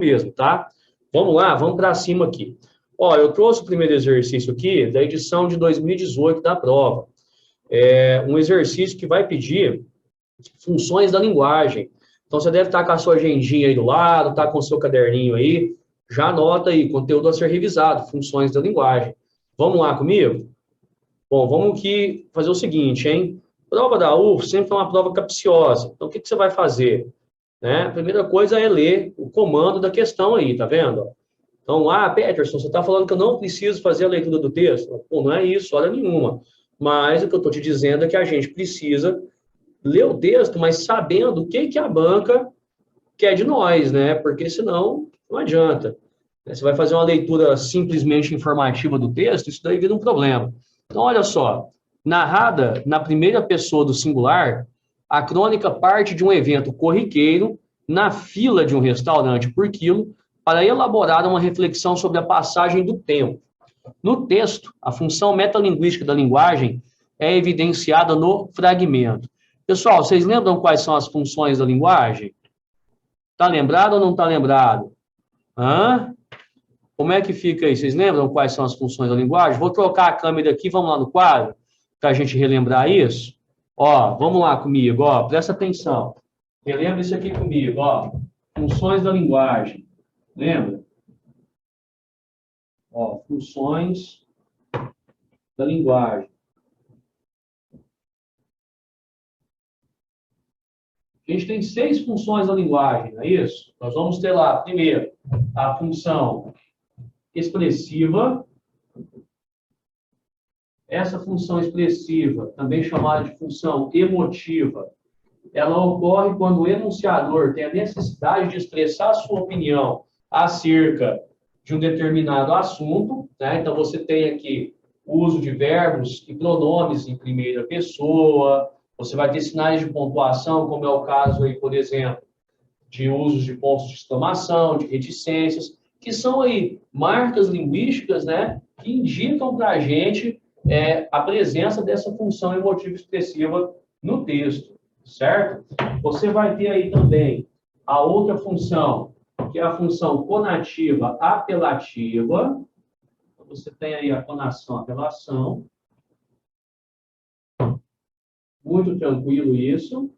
mesmo, tá? Vamos lá, vamos para cima aqui. Ó, eu trouxe o primeiro exercício aqui da edição de 2018 da prova. É um exercício que vai pedir funções da linguagem. Então, você deve estar com a sua agendinha aí do lado, tá com o seu caderninho aí. Já anota aí, conteúdo a ser revisado, funções da linguagem. Vamos lá comigo? Bom, vamos aqui fazer o seguinte, hein? Prova da UF sempre é uma prova capciosa. Então, o que você vai fazer? Né? A primeira coisa é ler o comando da questão aí, tá vendo? Então, Peterson, você está falando que eu não preciso fazer a leitura do texto? Pô, não é isso, hora nenhuma. Mas o que eu estou te dizendo é que a gente precisa ler o texto, mas sabendo o que a banca quer de nós, né? Porque senão não adianta. Você vai fazer uma leitura simplesmente informativa do texto, isso daí vira um problema. Então, olha só, narrada na primeira pessoa do singular, a crônica parte de um evento corriqueiro na fila de um restaurante por quilo para elaborar uma reflexão sobre a passagem do tempo. No texto, a função metalinguística da linguagem é evidenciada no fragmento. Pessoal, vocês lembram quais são as funções da linguagem? Tá lembrado ou não tá lembrado? Hã? Como é que fica aí? Vocês lembram quais são as funções da linguagem? Vou trocar a câmera aqui, vamos lá no quadro, para a gente relembrar isso. Ó, vamos lá comigo, ó, presta atenção. Relembra isso aqui comigo, ó. Funções da linguagem. Lembra? Ó, funções da linguagem. A gente tem 6 funções da linguagem, não é isso? Nós vamos ter lá, primeiro, a função expressiva. Essa função expressiva, também chamada de função emotiva, ela ocorre quando o enunciador tem a necessidade de expressar a sua opinião acerca de um determinado assunto, né? Então, você tem aqui o uso de verbos e pronomes em primeira pessoa, você vai ter sinais de pontuação, como é o caso aí, por exemplo, de usos de pontos de exclamação, de reticências, que são aí marcas linguísticas, né, que indicam para a gente a presença dessa função emotiva expressiva no texto, certo? Você vai ter aí também a outra função, que é a função conativa apelativa. Você tem aí a conação apelação. Muito tranquilo isso.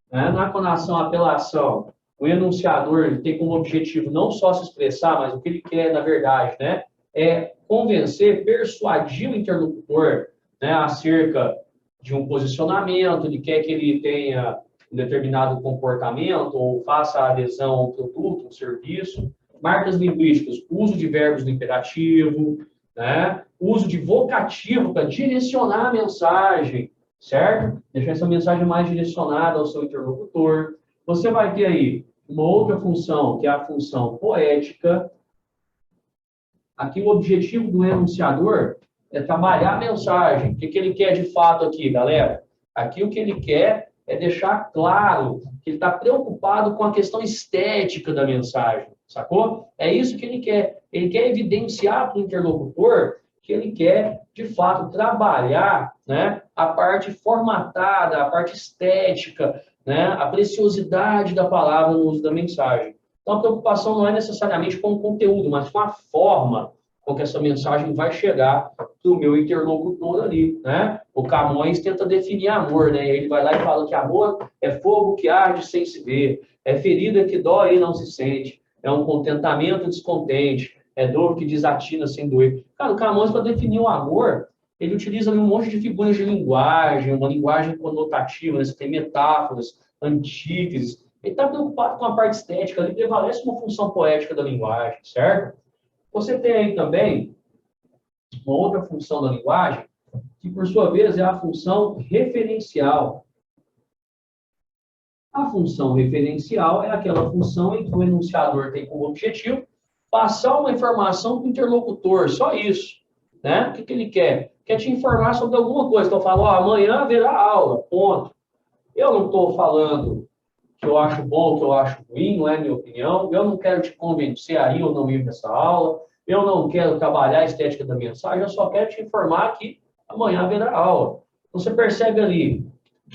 Na conação apelação, o enunciador ele tem como objetivo não só se expressar, mas o que ele quer, na verdade, né, é convencer, persuadir o interlocutor, né, acerca de um posicionamento, ele quer que ele tenha um determinado comportamento ou faça adesão ao produto, um serviço. Marcas linguísticas, uso de verbos do imperativo, né, uso de vocativo para direcionar a mensagem, certo? Deixar essa mensagem mais direcionada ao seu interlocutor. Você vai ter aí uma outra função, que é a função poética. Aqui o objetivo do enunciador é trabalhar a mensagem. O que ele quer de fato aqui, galera? Aqui o que ele quer é deixar claro que ele está preocupado com a questão estética da mensagem, sacou? É isso que ele quer. Ele quer evidenciar para o interlocutor que ele quer, de fato, trabalhar, né, a parte formatada, a parte estética, né, a preciosidade da palavra no uso da mensagem. Então, a preocupação não é necessariamente com o conteúdo, mas com a forma com que essa mensagem vai chegar para o meu interlocutor ali, né? O Camões tenta definir amor, né? Ele vai lá e fala que amor é fogo que arde sem se ver, é ferida que dói e não se sente, é um contentamento descontente, é dor que desatina sem doer. Cara, o Camões, para definir o amor, ele utiliza um monte de figuras de linguagem, uma linguagem conotativa, né? Você tem metáforas, antíteses. Ele está preocupado com a parte estética, ali prevalece uma função poética da linguagem, certo? Você tem aí também uma outra função da linguagem, que por sua vez é a função referencial. A função referencial é aquela função em que o enunciador tem como objetivo passar uma informação para o interlocutor, só isso. Né? O que ele quer? Quer te informar sobre alguma coisa. Então, eu falo, amanhã haverá aula, ponto. Eu não estou falando que eu acho bom, que eu acho ruim, não é minha opinião. Eu não quero te convencer a ir ou não ir nessa aula. Eu não quero trabalhar a estética da mensagem, eu só quero te informar que amanhã haverá aula. Então, você percebe ali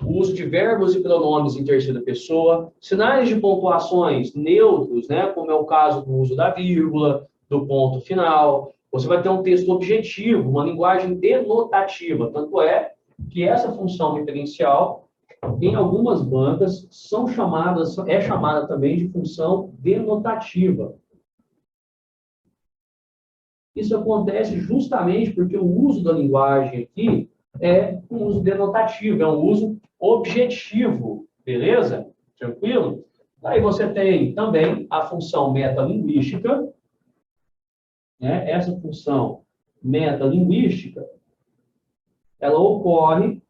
o uso de verbos e pronomes em terceira pessoa, sinais de pontuações neutros, né, como é o caso do uso da vírgula, do ponto final. Você vai ter um texto objetivo, uma linguagem denotativa. Tanto é que essa função referencial, em algumas bancas, é chamada também de função denotativa. Isso acontece justamente porque o uso da linguagem aqui é um uso denotativo, é um uso objetivo, beleza? Tranquilo? Aí você tem também a função metalinguística, né? Essa função metalinguística, ela ocorre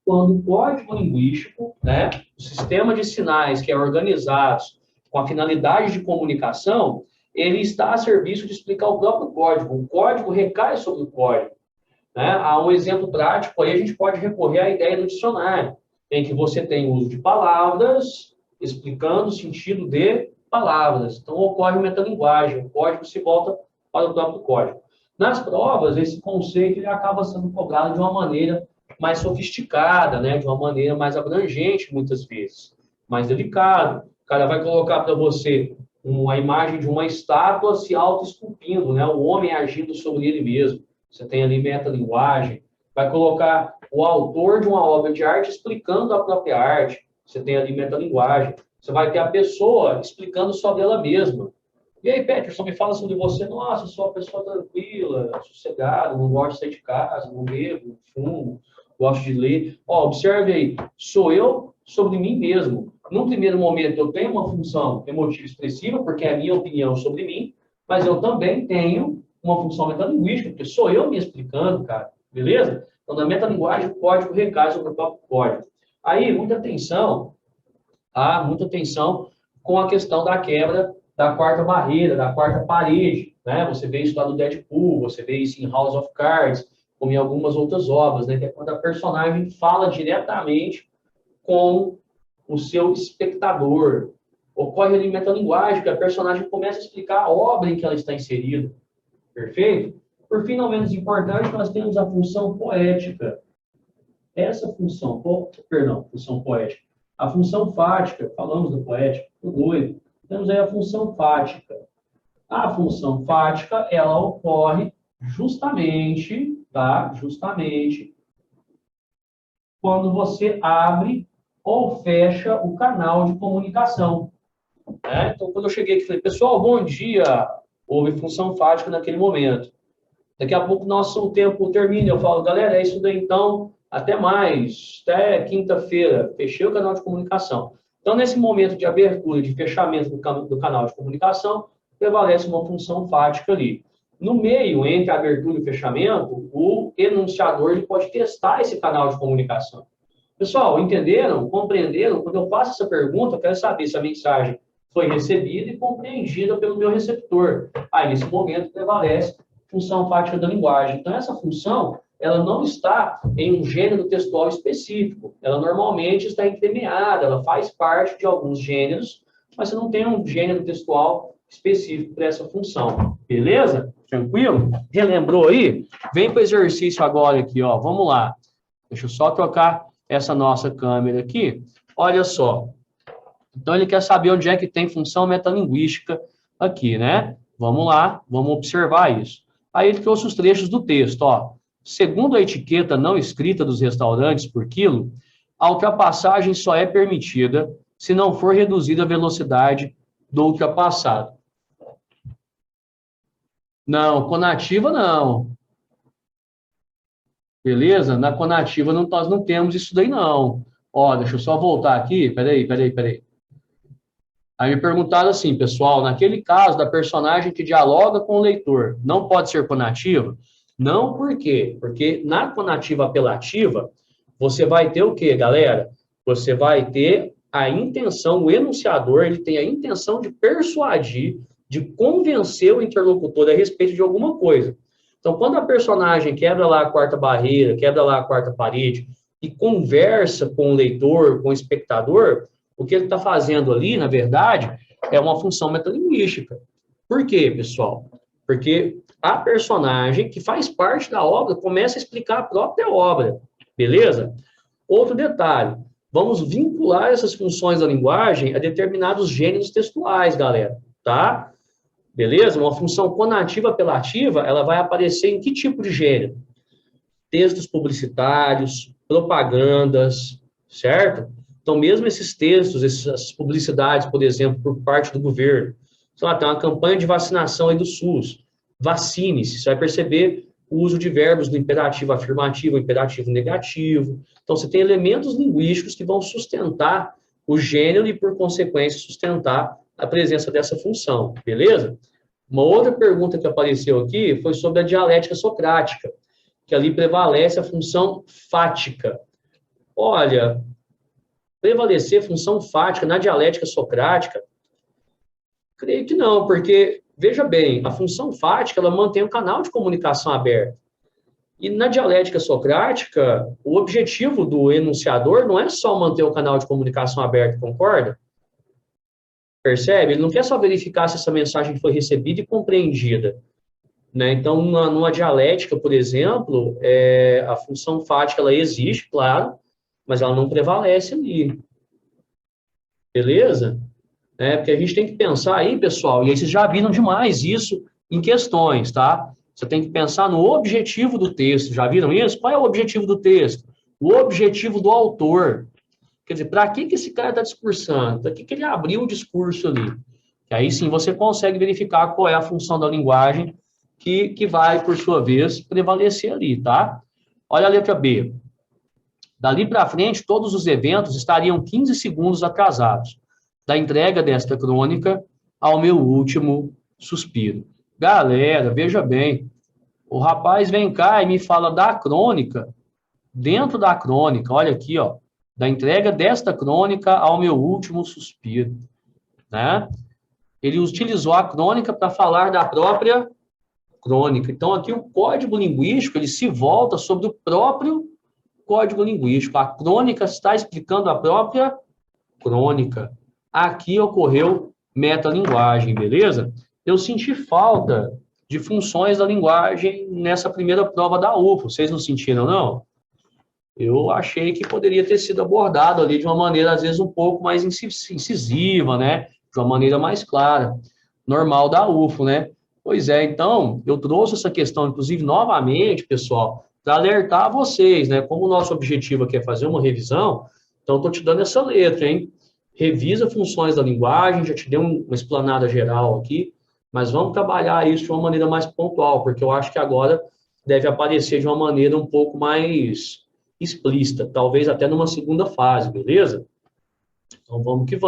quando o código linguístico, né, o sistema de sinais que é organizado com a finalidade de comunicação, ele está a serviço de explicar o próprio código. O código recai sobre o código. Né? Há um exemplo prático, aí a gente pode recorrer à ideia do dicionário, em que você tem o uso de palavras explicando o sentido de palavras. Então, ocorre metalinguagem, o código se volta para o próprio código. Nas provas, esse conceito ele acaba sendo cobrado de uma maneira mais sofisticada, né? De uma maneira mais abrangente, muitas vezes, mais delicado. O cara vai colocar para você uma imagem de uma estátua se auto-esculpindo, né? O homem agindo sobre ele mesmo. Você tem ali metalinguagem. Vai colocar o autor de uma obra de arte explicando a própria arte. Você tem ali metalinguagem. Você vai ter a pessoa explicando sobre ela mesma. E aí, Peterson, me fala sobre você. Nossa, eu sou uma pessoa tranquila, sossegada, não gosto de sair de casa, não bebo, não fumo, gosto de ler. Ó, observe aí, sou eu sobre mim mesmo. Num primeiro momento, eu tenho uma função emotiva expressiva, porque é a minha opinião sobre mim, mas eu também tenho uma função metalinguística, porque sou eu me explicando, cara, beleza? Então, na metalinguagem, o código recai sobre o próprio código. Aí, muita atenção, tá? Muita atenção com a questão da quebra da quarta barreira, da quarta parede, né? Você vê isso lá no Deadpool, você vê isso em House of Cards, como em algumas outras obras, né? Que é quando a personagem fala diretamente com o seu espectador. Ocorre ali metalinguagem, que a personagem começa a explicar a obra em que ela está inserida. Perfeito? Por fim, não menos importante, nós temos a função poética. Essa função, função poética. A função fática, falamos da poética, tô doido. Temos aí a função fática. A função fática, ela ocorre justamente, tá? Justamente quando você abre ou fecha o canal de comunicação. Né? Então, quando eu cheguei aqui, falei, pessoal, bom dia. Houve função fática naquele momento. Daqui a pouco nosso tempo termina. Eu falo, galera, é isso daí então. Até mais. Até quinta-feira. Fechei o canal de comunicação. Então, nesse momento de abertura, de fechamento do canal de comunicação, prevalece uma função fática ali. No meio, entre a abertura e o fechamento, o enunciador ele pode testar esse canal de comunicação. Pessoal, entenderam? Compreenderam? Quando eu faço essa pergunta, eu quero saber se a mensagem foi recebida e compreendida pelo meu receptor. Aí, nesse momento, prevalece a função fática da linguagem. Então, essa função, ela não está em um gênero textual específico. Ela normalmente está entremeada, ela faz parte de alguns gêneros, mas você não tem um gênero textual específico para essa função. Beleza? Tranquilo? Relembrou aí? Vem para o exercício agora aqui, ó. Vamos lá. Deixa eu só trocar essa nossa câmera aqui. Olha só. Então, ele quer saber onde é que tem função metalinguística aqui, né? Vamos lá, vamos observar isso. Aí ele trouxe os trechos do texto, ó. Segundo a etiqueta não escrita dos restaurantes por quilo, a ultrapassagem só é permitida se não for reduzida a velocidade do ultrapassado. Não, conativa não. Beleza? Na conativa nós não temos isso daí não. Ó, deixa eu só voltar aqui. Peraí. Aí me perguntaram assim, pessoal, naquele caso da personagem que dialoga com o leitor, não pode ser conativa? Não, por quê? Porque na conativa apelativa, você vai ter o quê, galera? Você vai ter a intenção, o enunciador, ele tem a intenção de persuadir, de convencer o interlocutor a respeito de alguma coisa. Então, quando a personagem quebra lá a quarta barreira, quebra lá a quarta parede e conversa com o leitor, com o espectador, o que ele está fazendo ali, na verdade, é uma função metalinguística. Por quê, pessoal? Porque a personagem que faz parte da obra começa a explicar a própria obra. Beleza? Outro detalhe, vamos vincular essas funções da linguagem a determinados gêneros textuais, galera, tá? Beleza? Uma função conativa apelativa, ela vai aparecer em que tipo de gênero? Textos publicitários, propagandas, certo? Então, mesmo esses textos, essas publicidades, por exemplo, por parte do governo, sei lá, tem uma campanha de vacinação aí do SUS, vacine-se, você vai perceber o uso de verbos do imperativo afirmativo, imperativo negativo. Então, você tem elementos linguísticos que vão sustentar o gênero e, por consequência, sustentar a presença dessa função, beleza? Uma outra pergunta que apareceu aqui foi sobre a dialética socrática, que ali prevalece a função fática. Olha, prevalecer função fática na dialética socrática? Creio que não, porque, veja bem, a função fática, ela mantém o canal de comunicação aberto. E na dialética socrática, o objetivo do enunciador não é só manter o canal de comunicação aberto, concorda? Percebe? Ele não quer só verificar se essa mensagem foi recebida e compreendida. Né? Então, numa dialética, por exemplo, a função fática ela existe, claro, mas ela não prevalece ali. Beleza? Porque a gente tem que pensar aí, pessoal, e aí vocês já viram demais isso em questões, tá? Você tem que pensar no objetivo do texto. Já viram isso? Qual é o objetivo do texto? O objetivo do autor. Quer dizer, para que esse cara está discursando? Para que ele abriu o discurso ali? E aí sim você consegue verificar qual é a função da linguagem que vai, por sua vez, prevalecer ali, tá? Olha a letra B. Dali para frente, todos os eventos estariam 15 segundos atrasados da entrega desta crônica ao meu último suspiro. Galera, veja bem, o rapaz vem cá e me fala da crônica, dentro da crônica, olha aqui, ó, da entrega desta crônica ao meu último suspiro, né? Ele utilizou a crônica para falar da própria crônica. Então, aqui o código linguístico, ele se volta sobre o próprio código linguístico. A crônica está explicando a própria crônica. Aqui ocorreu metalinguagem, beleza? Eu senti falta de funções da linguagem nessa primeira prova da UFO. Vocês não sentiram, não? Eu achei que poderia ter sido abordado ali de uma maneira, às vezes, um pouco mais incisiva, né? De uma maneira mais clara. Normal da UFO, né? Pois é, então, eu trouxe essa questão, inclusive, novamente, pessoal, para alertar vocês, né? Como o nosso objetivo aqui é fazer uma revisão, então, estou te dando essa letra, hein? Revisa funções da linguagem, já te dei uma explanada geral aqui, mas vamos trabalhar isso de uma maneira mais pontual, porque eu acho que agora deve aparecer de uma maneira um pouco mais explícita, talvez até numa segunda fase, beleza? Então, vamos que vamos.